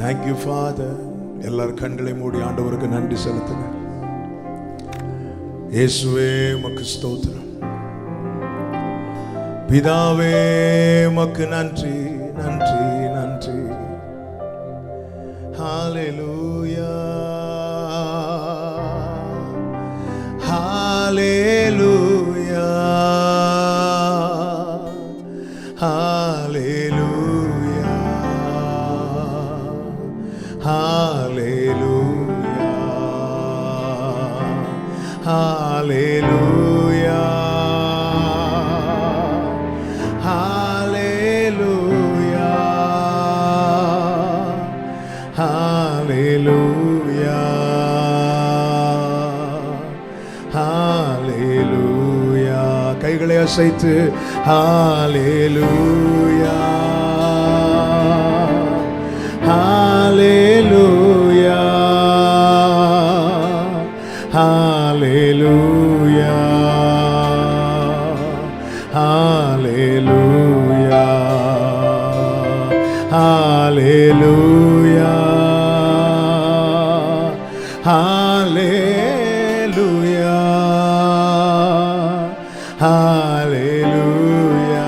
Thank you, Father. எல்லாரும் கண்களை மூடி ஆண்டவருக்கு நன்றி செலுத்துங்க. இயேசுவே உமக்கு ஸ்தோத்திரம். பிதாவே உமக்கு நன்றி நன்றி நன்றி. ஹalleluya ஹalleluya ஹalleluya ஹalleluya ஹalleluya ஹalleluya ஹalleluya ஹalleluya. கைகளை அசைத்து ஹalleluya ஹalleluya ஹalleluya ஹalleluya ஹalleluya ஹalleluya ஹalleluya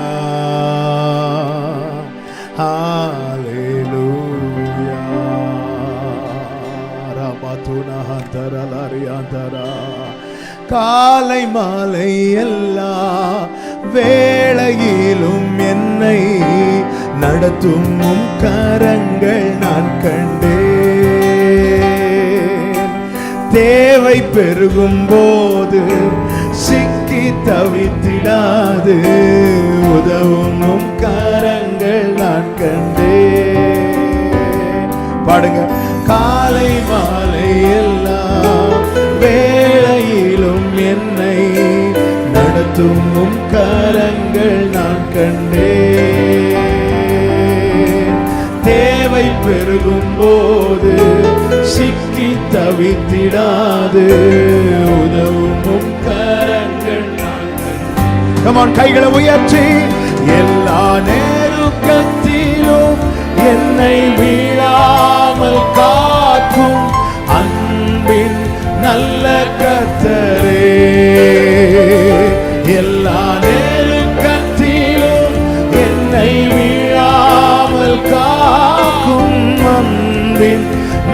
ஹalleluya. ரமதுனஹந்தரலரியாந்தரா. காலை மாலை எல்லா வேளையிலும் என்னை நடத்தும் உம் கரங்கள் நான் கண்டேன். தேவை பெருகும் போது சிக்கி தவித்திடாது உதவும் உம் கரங்கள் நான் கண்டேன். பாடுங்க. காலை மாலை எல்லா வேளையிலும் என்னை நடத்தும் உம் கரங்கள் நான் கண்டேன். தேவை பெருகும் போது சிக்கி தவித்திடாது உதவும் உம் கரங்கள் நான் கண்டேன். Come on, கைகளை உயர்த்தி. எல்லா நேருக்கத்திலும் என்னை வீழாமல் காக்கும் அன்பின் நல்ல கர்த்தரே. எல்லா நேருக்கத்திலும் என்னை வீழாமல் காக்கும் அன்பின்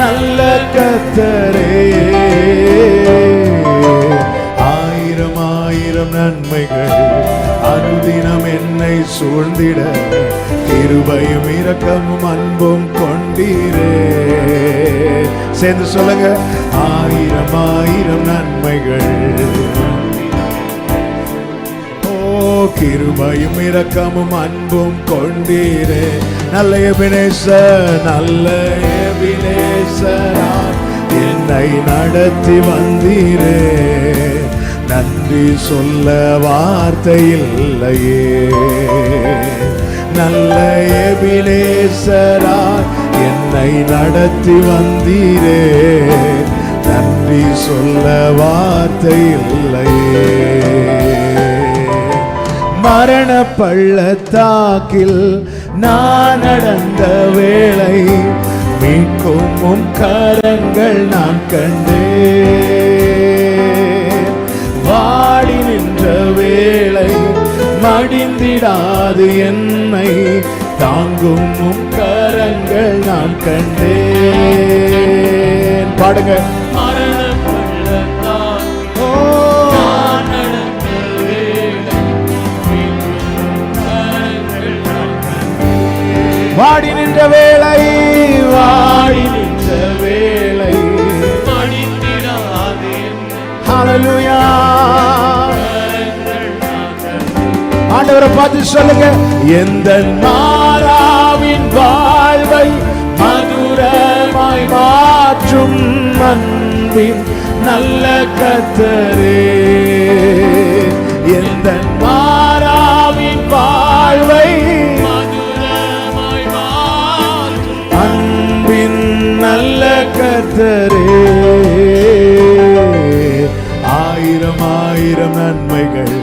நல்ல கர்த்தரே. ஆயிரம் ஆயிரம் நன்மைகள் அனுதினம் என்னை சூழ்ந்திட கிருபையும் இரக்கமும் அன்பும் கொண்டீரே. சேர்ந்து சொல்லுங்க. ஆயிரம் ஆயிரம் நன்மைகள், ஓ கிருபையும் இரக்கமும் அன்பும் கொண்டீரே. நல்ல எபினேசர் நல்ல எபினேசரா என்னை நடத்தி வந்தீரே. நன்றி சொல்ல வார்த்தை இல்லையே. நல்ல எபினேசரா என்னை நடத்தி வந்தீரே. நன்றி சொல்ல வார்த்தை இல்லையே. மரண பள்ளத்தாக்கில் நான் நடந்த வேளை மீட்கும் உம் கரங்கள் நான் கண்டேன். வாடி நின்ற வேளை மடிந்திடாது என்னை தாங்கும் உம் கரங்கள் நான் கண்டேன். பாடுங்க. வாடி நின்ற வேளை வாடி நின்ற வேளை ஹல்லேலூயா. ஆண்டவரை பார்த்து சொல்லுங்க. எந்த மாறாவின் வாழ்வை மதுரமாய் மாற்றும் அன்பின் நல்ல கர்த்தரே. எந்த மாறாவின் வாழ்வை அன்பின் நல்ல கர்த்தரே. ஆயிரம் ஆயிரம் நன்மைகள்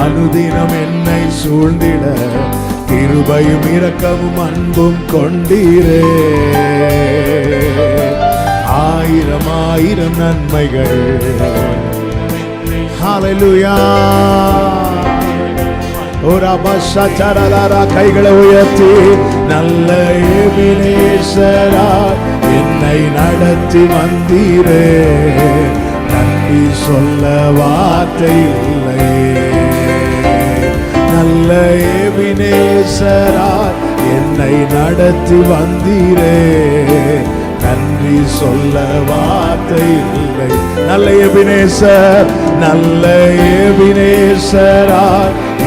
அனுதினம் என்னை சூழ்ந்திட கிருபையும் இரக்கமும் அன்பும் கொண்டீரே. ஆயிரம் ஆயிரம் நன்மைகள். ஹல்லேலூயா. கைகளை உயர்த்தி நல்ல எபினேசரா என்னை நடத்தி வந்தீரே. நன்றி சொல்ல வார்த்தை இல்லை. நல்ல எபினேசரா என்னை நடத்தி வந்தீரே. நன்றி சொல்ல வார்த்தை இல்லை. நல்ல எபினேசர், நல்ல எபினேசரா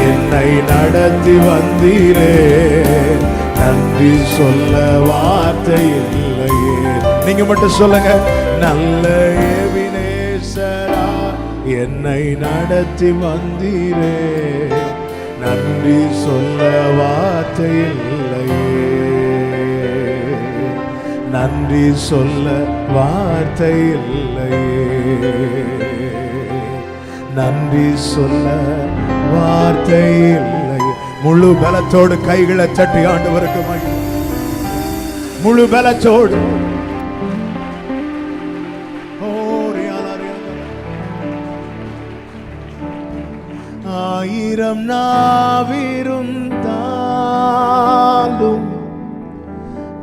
என்னை நடத்தி வந்தீரே. நன்றி சொல்ல வார்த்தை இல்லையே. நீங்க மட்டும் சொல்லுங்க. நல்ல எபினேசரா என்னை நடத்தி வந்தீரே. நன்றி சொல்ல வார்த்தை இல்லையே. நன்றி சொல்ல வார்த்தை இல்லையே. நன்றி சொல்ல வார்த்தை இல்லை. முழு பலத்தோடு கைகளை தட்டி ஆண்டவருக்கு மகிமை. முழு பலத்தோடு. ஆயிரம் நாவிருந்தாலும்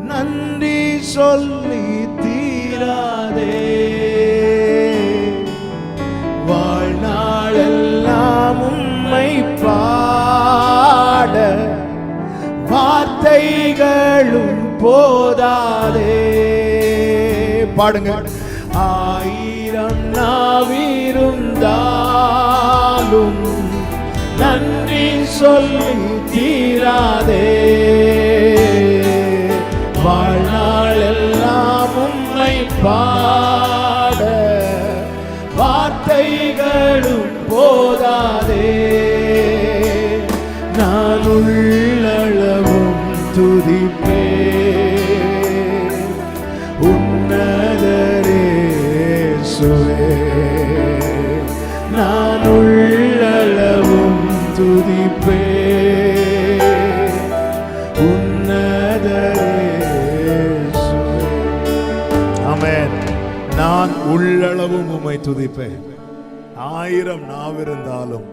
நன்றி சொல்லி தீராதே. வாழ்நாளெல்லாம் உம்மை பாட வார்த்தைகளும் போதாதே. பாடுங்க. ஆயிரம் நாவிருந்தாலும் நன்றி சொல்லி தீராதே. வாழ்நாளெல்லாம் உம்மை பாட வார்த்தைகளும் போதாதே. நான் உள்ளளவும் துதிப்பே உன்னதரே சுவே. நான் உள்ளளவும் துதிப்பே உன்னதரே சுவே. ஆமென். நான் உள்ளளவும் உம்மை துதிப்பேன். ஆயிரம் நாவிருந்தாலும்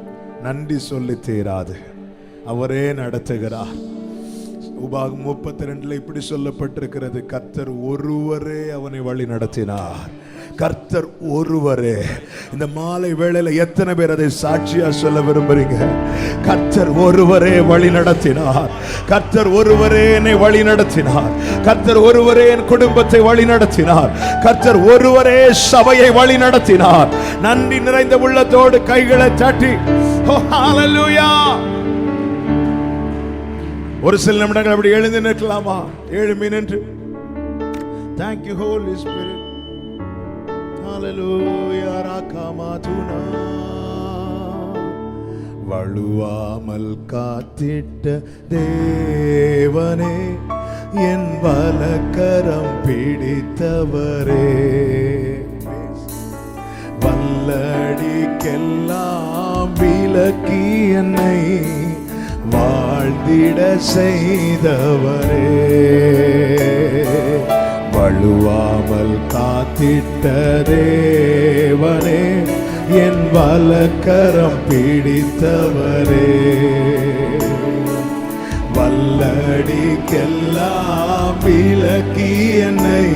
நன்றி சொல்லி தீராது. அவரே நடத்துகிறார். உபாகம் 32 இப்படி சொல்லப்பட்டிருக்கிறது. கர்த்தர் ஒருவரே அவனை வழி நடத்தினார். கர்த்தர் ஒருவரே. இந்த மாலை வேளையில எத்தனை பேர் அதை சாட்சியா சொல்ல விரும்புறீங்க? கர்த்தர் ஒருவரே வழி நடத்தினார். கர்த்தர் ஒருவரே என்னை வழி நடத்தினார். கர்த்தர் ஒருவரே என் குடும்பத்தை வழி நடத்தினார். கர்த்தர் ஒருவரே சபையை வழி நடத்தினார். நன்றி நிறைந்த உள்ளத்தோடு கைகளை தட்டி ஹல்லேலூயா. ஒரு சில நிமிடங்கள் அப்படி எழுந்து நிற்கலாமா? எழும்பி நின்று Thank you Holy Spirit. Hallelujah. ராகாமாதுனா. வழுவாமல் காத்திட்ட தேவனே, என் வலக்கரம் பிடித்தவரே, வல்லடிக்கெல்லாம் விலக்கி என்னை வாழ்ந்திட செய்தவரே, வழுவாமல் காத்திட்ட தேவனே, என் வலக்கரம் பிடித்தவரே, வல்லடிக்கெல்லாம் விலக்கி என்னை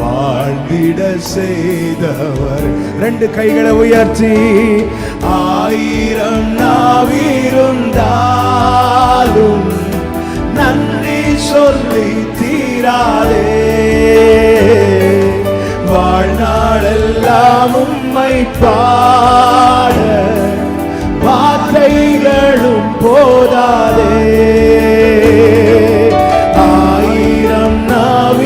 வாழ்ந்திட செய்தவர். ரெண்டு கைகளை உயர்த்தி ஆயிரம் நாவிருந்தாலும் நன்றி சொல்லி தீராதே, வாழ்நாளெல்லாம் உம்மை பாட வார்த்தைகளும் போதாதே, ஆயிரம் நாவிருந்தாலும்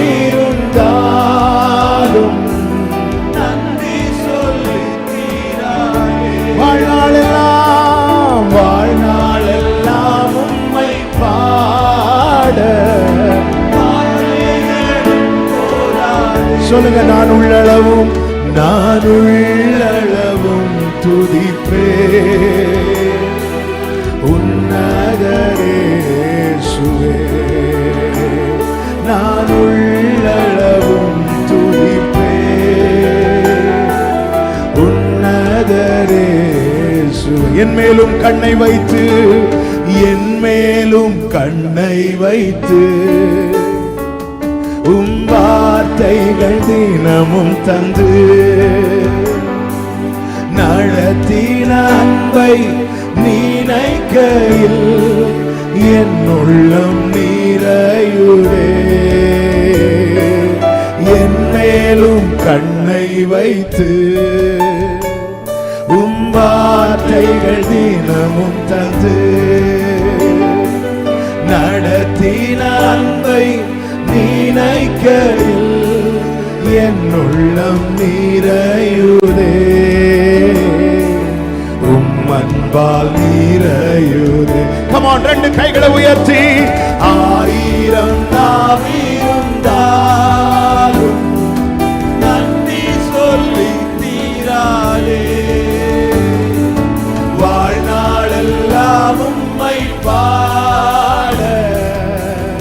நன்றி சொல்லி தீராதே, வாழ்நாளெல்லாம் வாழ்நாளெல்லாம் உம்மை பாட சொல்லுங்க. நான் உள்ளளவும் துதிப்பே உன்னதரே இயேசுவே நான் உள்ளளவும் துதிப்பே உன்னதரே இயேசுவே என் மேலும் கண்ணை வைத்து என் மேலும் கண்ணை வைத்து வார்த்தைகள் தினமும் தந்து நடத்தின அன்பை நினைக்கையில் என் உள்ளம் நிறையுதே என் மேலும் கண்ணை வைத்து வார்த்தைகள் தினமும் தந்து நடத்தின அன்பை நினைக்கையில் என் உள்ளம் நிறையுதே அன்பால் நிறையுதே. Come on, ரெண்டு கைகளை உயர்த்தி ஆயிரம் நாவிருந்தாலும் நன்றி சொல்லி தீராதே வாழ்நாளெல்லாம் உம்மை பாட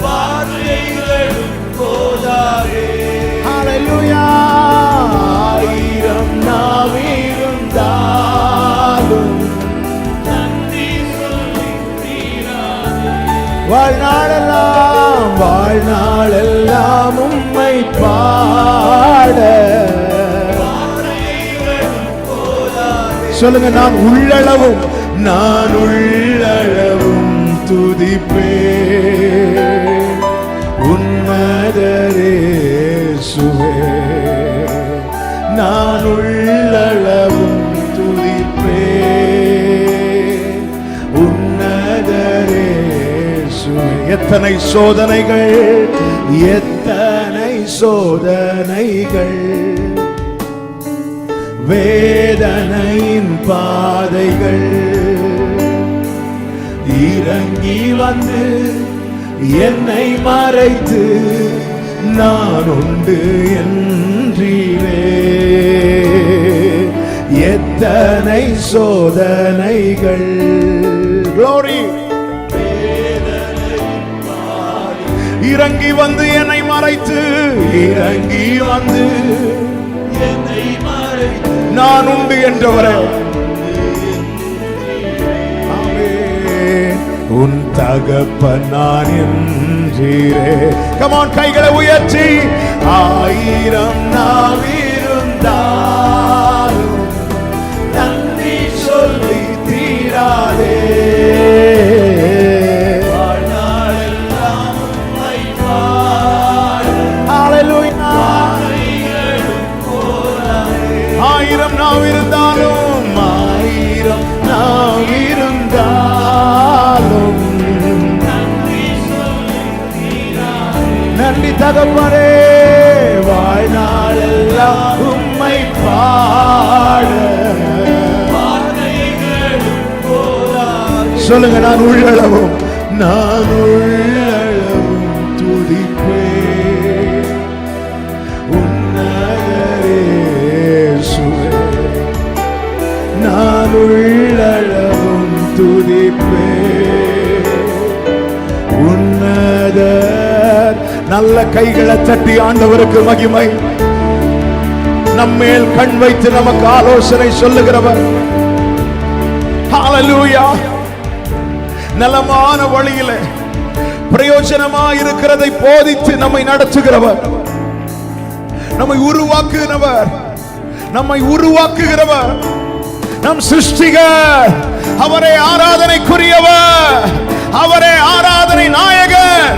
வார்த்தைகளும் போதாதே. ஹல்லேலூயா. ஆயிரம் நாவிருந்தாலும் நன்றி சொல்லி தீராதே வாழ்நாளெல்லாம் உம்மை பாட சொல்லுங்க நான் உள்ளளவும் துதிப்பே உன்னதரே இயேசுவே நான் உள்ளளவும் துதிப்பே உன்னதரே இயேசுவே. எத்தனை சோதனைகள் வேதனையின் பாதைகள் இறங்கி வந்து என்னை மறைத்து நான் உண்டு என்றீரே. எத்தனை சோதனைகள் Glory. இறங்கி வந்து என்னை மறைத்து என்னை மறைத்து நான் உண்டு என்றவரே உன் தகப்பன் நான் என்றீரே. Come on, கைகளை உயர்த்தி ஆயிரம் நாவிருந்தாலும் நன்றி சொல்லி தீராதே வாழ்நாளெல்லாம் உம்மை பாட. ஹல்லேலூயா. ஆயிரம் நாவிருந்தாலும் நன்றி தகப்பனே வாழ்நாளெல்லாம் உம்மை பாட. சொல்லுங்க நான் உள்ளளவும் துதிப்பே உன்னதரே இயேசுவே நான் உள்ளளவும் துதிப்பே உன்னதர். நல்ல கைகளை தட்டி ஆண்டவருக்கு மகிமை. நம்மேல் கண் வைத்து நமக்கு ஆலோசனை சொல்லுகிறவர். ஹல்லேலூயா. நலமான வழியிலே பிரயோஜனமாக இருக்கிறதை போதித்து நம்மை நடத்துகிறவர், நம்மை உருவாக்குகிறவர், நம் சிருஷ்டிகர். அவரே ஆராதனைக்குரியவர், அவரே ஆராதனை நாயகர்.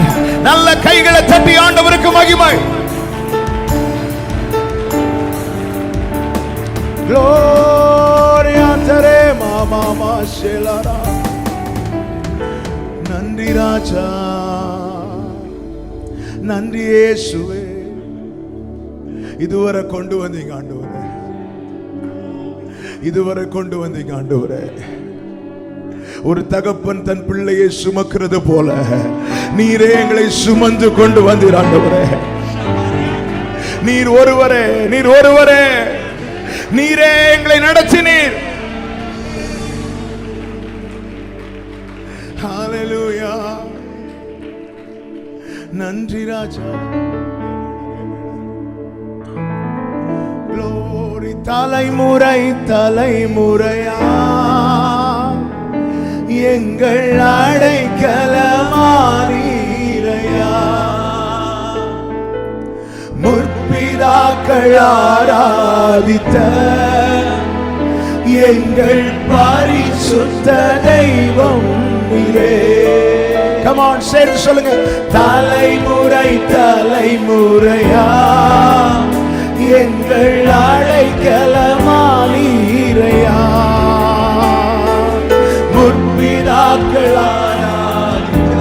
நல்ல கைகளை தட்டி ஆண்டவருக்கு மகிமை. Gloria tare mama shelara. நன்றி ராஜா, நன்றி இயேசுவே. இதுவரை கொண்டு வந்தீங்க ஆண்டவரே, இதுவரை கொண்டு வந்தீங்க ஆண்டவரே. ஒரு தகப்பன் தன் பிள்ளையை சுமக்கிறது போல நீரே எங்களை சுமந்து கொண்டு வந்தீர் ஆண்டவரே. நீர் ஒருவரே நீரே எங்களை நடத்தினீர். ஹalleluya. நன்றி ராஜா. glory. தலைமுறை தலைமுறையா எங்கள் அடைக்கலமானீரையா. முற்பிதாக்கள் ஆராதித்த எங்கள் பரிசுத்த தெய்வம் நீரே. Come on, சேர்ந்து சொல்லுங்க. தலைமுறை தலைமுறையா எங்கள் அடைக்கலமானீரையா. முற்பிதாக்கள் ஆராதித்த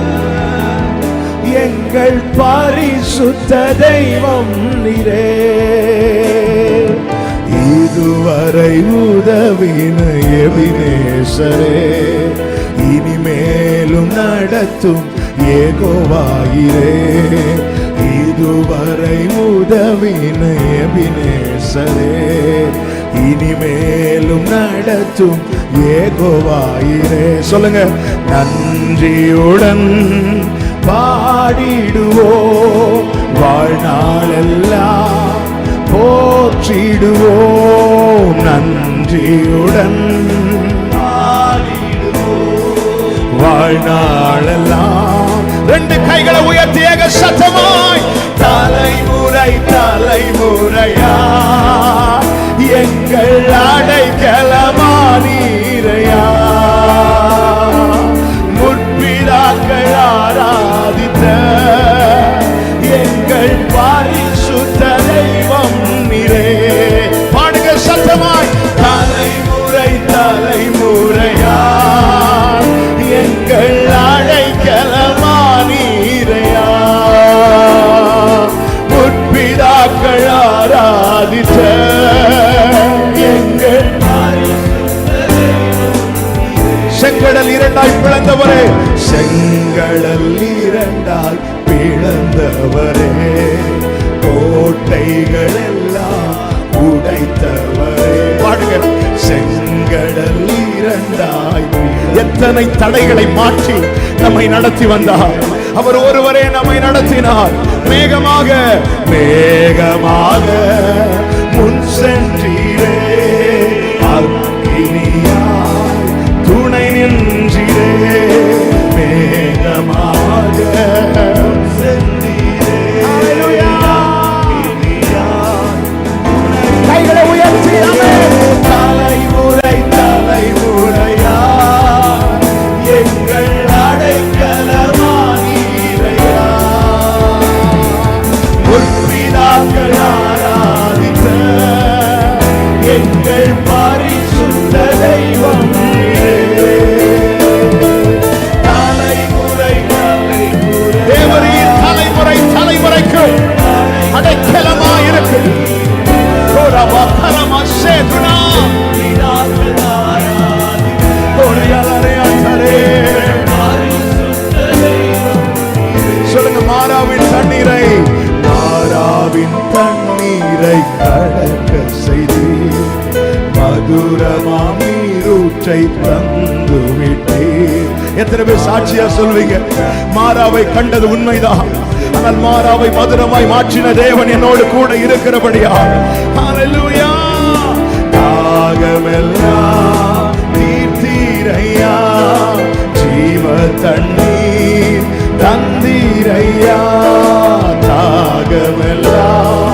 எங்கள் பரிசுத்த தெய்வம் நீரே. இதுவரை உதவின எபினேசரே, இனிமேலும் நடத்தும் யெகோவாயிரே. இதுவரை உதவின எபினேசரே, இனிமேலும் நடத்தும் யெகோவாயிரே. சொல்லுங்க. நன்றியுடன் பாடிடுவோம் வாழ்நாளெல்லாம் போற்றிடுவோம். நன்றியுடன் வாழ்நாளெல்லாம். ரெண்டு கைகளை உயர்த்தி ஏக சத்தமாய். தலைமுறை தலைமுறையா எங்கள் அடைக்கலமானீரையா. முற்பிதாக்கள் ஆராதித்த எங்கள் பரிசுத்த தெய்வம் நீரே. பாடுங்க சத்தமாய். தலைமுறை தலைமுறையா எங்கள் அடைக்கலமானீரையா. முற்பிதாக்கள் ஆராதித்த எங்கள் செங்கடல் இரண்டாய் பிளந்தவரே. செங்கடல் இரண்டாய் பிளந்தவரே. கோட்டைகள் எல்லாம் உடைத்தவரே. பாடுங்க. செங்கடல் இரண்டாய். எத்தனை தடைகளை மாற்றி நம்மை நடத்தி வந்தார். அவர் ஒருவரே நம்மை நடத்தினார். மேகமாக மேகமாக முன் சென்றீரே. அக்கினியாய் துணை நின்றீரே. மேகமாக சென்றீரே. கைகளை உயர்த்தி தலைமுறை தலைமுறையா எங்கள் அடைக்கலமானீரையா. முற்பிதாக்கள் ஆராதித்த எங்கள் பரிசுத்த தெய்வம் நீரே. தலைமுறை தலைமுறை தேவரின் தலைமுறை தலைமுறைக்கு அடைக்கலமாயிருக்கு. சொல்லுங்க. மாறாவின் தண்ணீரை மாறாவின் தண்ணீரை கடக்க செய்து மதுரமாம் நீரூற்றை தந்து விட்டீர். எத்தனை பேர் சாட்சியா சொல்வீங்க? மாறாவை கண்டது உண்மைதான். ஆனால் மாறாவை மதுரமாய் மாற்றின தேவன் என்னோடு கூட இருக்கிறபடியா. ஹல்லேலூயா. தாகமெல்லாம் தீர்த்தீரையா. ஜீவ தண்ணீர் தந்தீரையா. தாகமெல்லாம்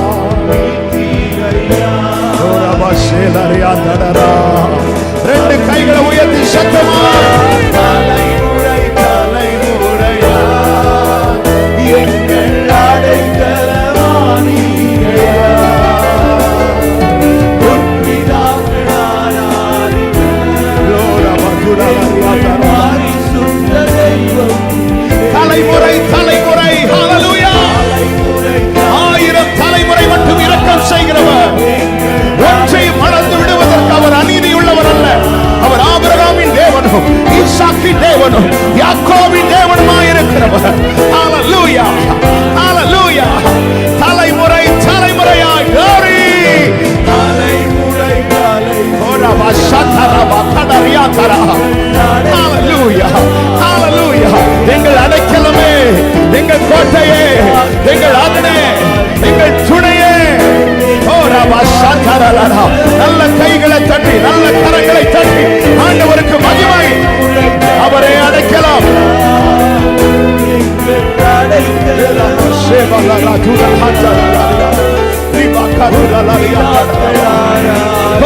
தீர்த்தீரையா. ரெண்டு கைகளை உயர்த்தி சத்தமா. தலைமுறை தலைமுறையா எங்கள் அடைக்கலமானீரையா. முற்பிதாக்கள் ஆராதித்த பரிசுத்த தெய்வம். தலைமுறை தலைமுறை. ஹல்லேலூயா. 1000 தலைமுறை மட்டும் இரக்கம் செய்கிறவர். ஒன்றை மறந்து விடுவதற்கு அவர் அநீதி உள்ளவர் அல்ல. அவர் ஆபிரகாமின் தேவனும் ஈசாக்கின் தேவனும் யாக்கோபின் தேவனுமாயிருக்கிறவர். ஹல்லேலூயா. ஹல்லேலூயா. தலைமுறை தலைமுறையாய் glory. தலைமுறை தலைமுறை எங்கள் அடைக்கலமே, எங்கள் கோட்டையே, எங்கள் அரணே, எங்கள் துணையே. நல்ல கைகளை தட்டி, நல்ல கரங்களை தட்டி ஆண்டவருக்கு மகிமை. அவரே அடைக்கலாம்.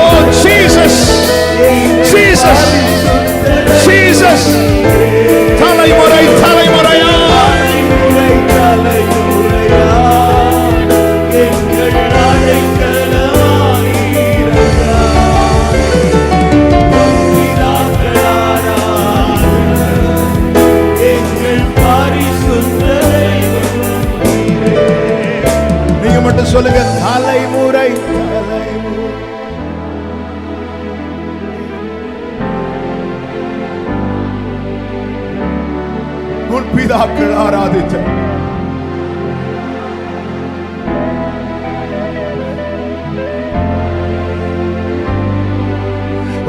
Oh Jesus, Jesus, Jesus. தலைமுறை தலைமுறையா நீங்க மட்டும் சொல்லுங்க. தலைமுறை பிதாக்கள் ஆராதித்த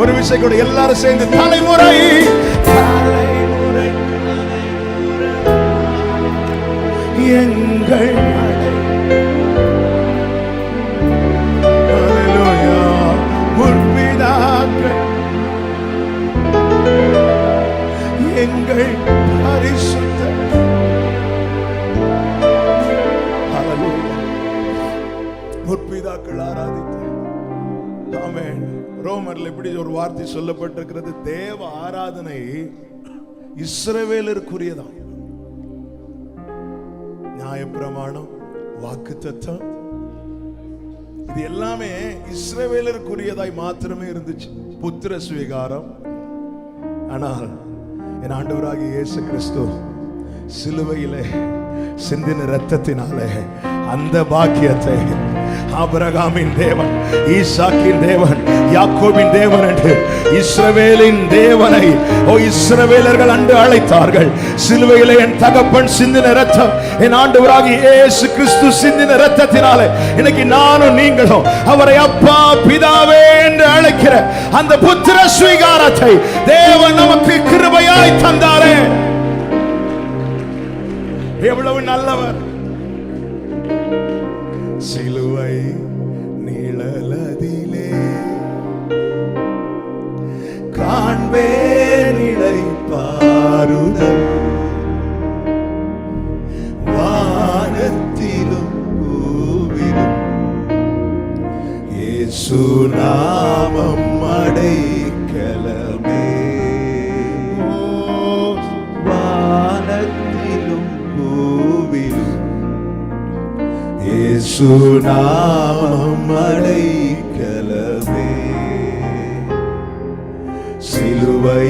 ஒரு விஷயம் கூட எல்லாரும் சேர்ந்து தலைமுறை தலைமுறை எங்கள் முற்பிதாக்கள் எங்கள் பரிசுத்த முற்பிதாக்கள் ஆராதித்த. ஆமென். ரோமர்ல இப்படி ஒரு வார்த்தை சொல்லப்பட்டிருக்கிறது, தேவ ஆராதனை இஸ்ரவேலருக்குரியதான். நியாயப்பிரமாணம், வாக்குத்தத்தம், இது எல்லாமே இஸ்ரவேலருக்குரியதாய் மாத்திரமே இருந்துச்சு. புத்திர சுவீகாரம். ஆனால் என் ஆண்டவராகிய இயேசு கிறிஸ்து சிலுவையிலே சிந்தின இரத்தத்தினாலே அந்த பாக்கியத்தை ஆபிரகாமின் தேவன், ஈசாக்கின் தேவன், யாக்கோபின் தேவன் என்று இஸ்ரவேலின் தேவனை இஸ்ரவேலர்கள் அன்று அழைத்தார்கள். சிலுவையிலே என் தகப்பன் சிந்தின இரத்தம், என் ஆண்டவராகிய இயேசு கிறிஸ்து சிந்தின இரத்தத்தினாலே இன்னைக்கு நானும் நீங்களும் அவரை அப்பா பிதாவே என்று அழைக்கிற அந்த புத்திர சுவீகாரத்தை தேவன் நமக்கு கிருபையாய் தந்தாரே. எவ்வளவு நல்லவர். சிலுவை நிழலதிலே காண்பேன் இளைப்பாறுதல், வானத்திலும் பூவிலும் இயேசு நாமம் அடைக்கலமே. வானத்திலும் பூவிலும் இயேசு நாமம் அடைக்கலமே. சிலுவை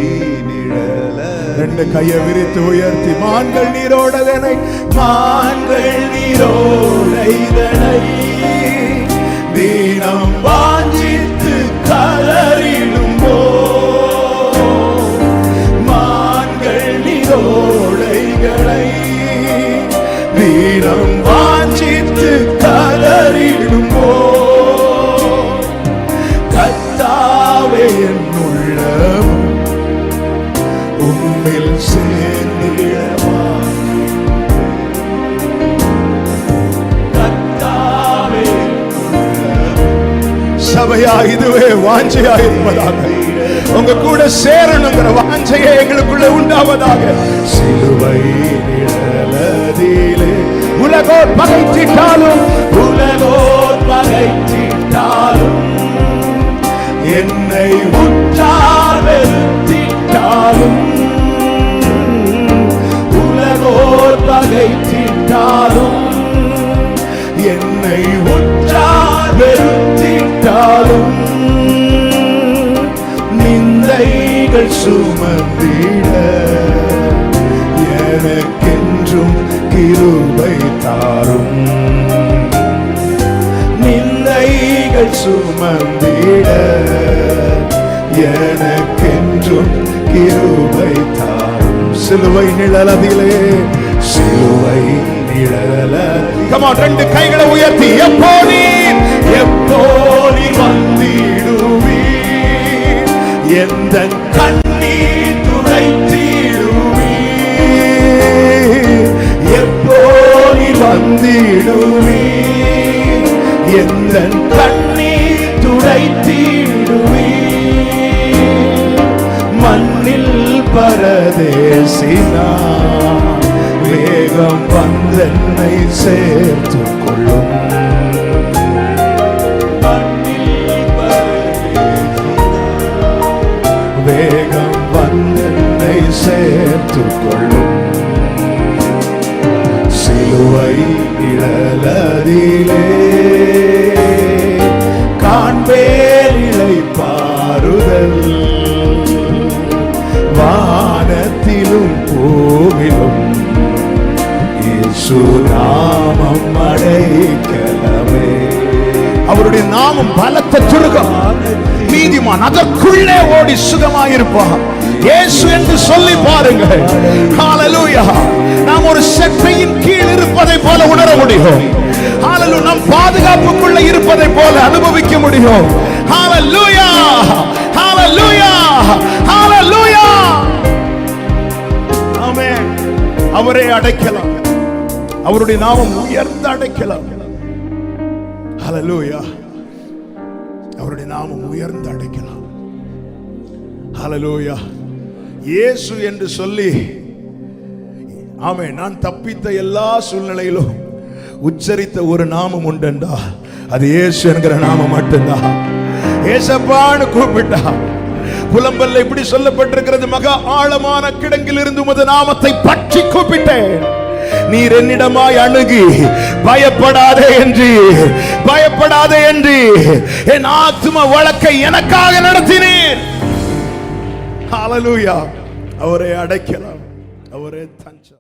நிழல ரெண்டு கையை விரித்து உயர்த்தி மான்கள் நீரோடதனை, மான்கள் நீரோடைதனை தீனம் வாஞ்சித்து கலரிடும்போ, மான்கள் நீரோடைகளை தீனம் வாஞ்சித்து கலரிடும்போ, கர்த்தாவே என் உள்ளம் உம்மில் சேர்ந்திடவா, கர்த்தாவே சபையா இதுவே வாஞ்சையா இருப்பதாக, உங்க கூட சேரணுங்கிற வாஞ்சையே எங்களுக்குள்ள உண்டாவதாக. சிலுவை நிழலதிலே உலகோர் பகைத்திட்டாலும், உலகோர் பகைத்திட்டாலும், என்னை உற்றார் வெறுத்திட்டாலும், உலகோர் பகைத்திட்டாலும், என்னை உற்றார் வெறுத்திட்டாலும், நிந்தைகள் சுமந்திட எனக்கென்றும் கிருபை தாரும், நிந்தைகள் சுமந்திட எனக்கென்றும் கிருபை தாரும். சிலுவை நிழலதிலே, சிலுவை நிழல. Come on, ரெண்டு கைகளை உயர்த்தி எப்போ நீ வந்திடுவீர், எந்த கண்ணீர் துடைத்திடுவே, எப்போ நீ வந்திடுவே, எந்த கண்ணீர் துடைத்திடுவே, மண்ணில் பரதேசினா வேகம் வந்தென்னை சேர்த்துக் கொள்ளும். வேகம் வந்தென்னை சேர்த்துக் கொள்ளும். சிலுவை நிழலதிலே காண்பேன் இளைப்பாறுதல், வானத்திலும் பூவிலும் இயேசு நாமம் அடைக்கலமே. அவருடைய நாமம் பலத்த துருகம், நீதிமான் அதற்குள்ளே ஓடி சுகமாயிருப்பான். இயேசு என்று சொல்லி பாருங்கள். ஹalleluya. நாம் ஒரு செட்டையின் கீழ் இருப்பதை போல உணர முடியும். ஹalleluya. நாம் பாதுகாப்புக்குள்ள இருப்பதை போல அனுபவிக்க முடியும். ஹalleluya, ஹalleluya, ஹalleluya. ஆமென். அவரே அடைக்கலாம். அவருடைய நாமம் உயர்ந்த அடைக்கலாம். ஹalleluya. அவருடைய நாமம் உயர்ந்து அடைக்கலாம். ஹalleluya. இயேசு என்று சொல்லி, ஆமென், நான் தப்பித்த எல்லா சூழ்நிலையிலும் உச்சரித்த ஒரு நாமம் உண்டா, அது இயேசு என்கிற நாமம் மட்டும்தான். ஏசப்பான்னு கூப்பிட்டா புலம்பல்ல இப்படி சொல்லப்பட்டிருக்கிறது, மகா ஆழமான கிடங்கில் இருந்து உமது நாமத்தை பற்றி கூப்பிட்டேன், நீர் என்னிடமாய் அணுகி பயப்படாதே என்று, பயப்படாதே என்று என் ஆத்தும வழக்கை எனக்காக நடத்தினீர். ஹalleluya. அவரை அடைக்கலாம், அவரே தஞ்சம்.